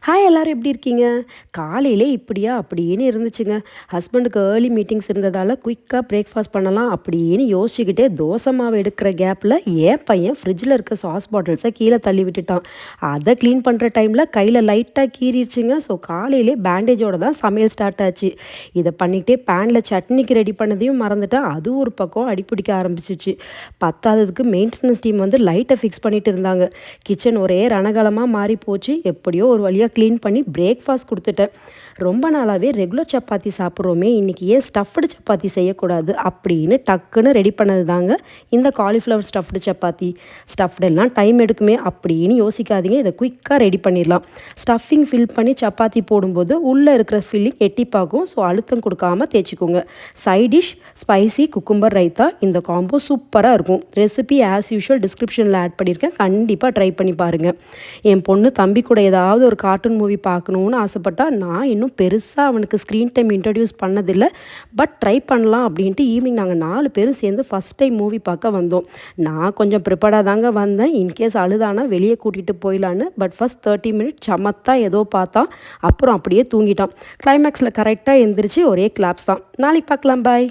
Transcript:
Hi எல்லாரும் எப்படி இருக்கீங்க? காலையிலே இப்படியா அப்படின்னு இருந்துச்சுங்க. ஹஸ்பண்டுக்கு ஏர்லி மீட்டிங்ஸ் இருந்ததால குயிக்கா பிரேக்ஃபாஸ்ட் பண்ணலாம் அப்படின்னு யோசிச்சுக்கிட்டே தோசை மாவு எடுக்கிற கேப்பில் என் பையன் ஃப்ரிட்ஜில் இருக்க சாஸ் பாட்டில்ஸை கீழே தள்ளி விட்டுட்டான். அதை க்ளீன் பண்ணுற டைமில் கையில் லைட்டாக கீறிடுச்சுங்க. ஸோ காலையிலே பேண்டேஜோட தான் சமையல் ஸ்டார்ட் ஆச்சு. இதை பண்ணிக்கிட்டே பேனில் சட்னிக்கு ரெடி பண்ணதையும் மறந்துட்டேன். அது ஒரு பக்கம் அடிப்பிடிக்க ஆரம்பிச்சிச்சு. பத்தாததுக்கு மெயின்டெனன்ஸ் டீம் வந்து லைட்டை ஃபிக்ஸ் பண்ணிட்டு இருந்தாங்க. கிச்சன் ஒரே ரணகலமாக மாறி போச்சு. எப்படியோ ஒரு வழியாக க்ளீன் பண்ணி பிரேக்ஃபாஸ்ட் கொடுத்துட்டேன். ரொம்ப நாளாகவே ரெகுலர் சப்பாத்தி சாப்பிட்றோமே, இன்றைக்கி ஏன் ஸ்டஃப்டு சப்பாத்தி செய்யக்கூடாது அப்படின்னு டக்குன்னு ரெடி பண்ணது தாங்க இந்த காலிஃப்ளவர் ஸ்டஃப்டு சப்பாத்தி. ஸ்டஃப்டெல்லாம் டைம் எடுக்குமே அப்படின்னு யோசிக்காதீங்க, இதை குயிக்காக ரெடி பண்ணிடலாம். ஸ்டஃபிங் ஃபில் பண்ணி சப்பாத்தி போடும்போது உள்ளே இருக்கிற ஃபில்லிங் எட்டிப்பாகும். ஸோ அழுத்தம் கொடுக்காமல் தேய்ச்சிக்கோங்க. Side dish spicy cucumber raita. இந்த காம்போ சூப்பராக இருக்கும். ரெசிபி ஆஸ் யூஷுவல் டிஸ்கிரிப்ஷனில் ஆட் பண்ணியிருக்கேன், கண்டிப்பாக ட்ரை பண்ணி பாருங்கள். என் பொண்ணு தம்பி கூட ஏதாவது ஒரு கார்ட்டூன் மூவி பார்க்கணுன்னு ஆசைப்பட்டா, நான் இன்னும் பெருசாக அவனுக்கு ஸ்க்ரீன் டைம் இன்ட்ரடியூஸ் பண்ணதில்லை. பட் ட்ரை பண்ணலாம் அப்படின்ட்டு ஈவினிங் நாங்கள் 4 பேரும் சேர்ந்து ஃபஸ்ட் டைம் மூவி பார்க்க வந்தோம். நான் கொஞ்சம் ப்ரிப்பேர்டாக தாங்க வந்தேன், இன்கேஸ் அழுதானா வெளியே கூட்டிகிட்டு போயிடலான்னு. பட் ஃபஸ்ட் 30 மினிட்ஸ் சமத்தா ஏதோ பார்த்தான், அப்புறம் அப்படியே தூங்கிட்டான். கிளைமேக்ஸில் கரெக்டாக எழுந்திரிச்சு ஒரே கிளாப்ஸ் தான். நாளைக்கு பார்க்கலாம், பாய்.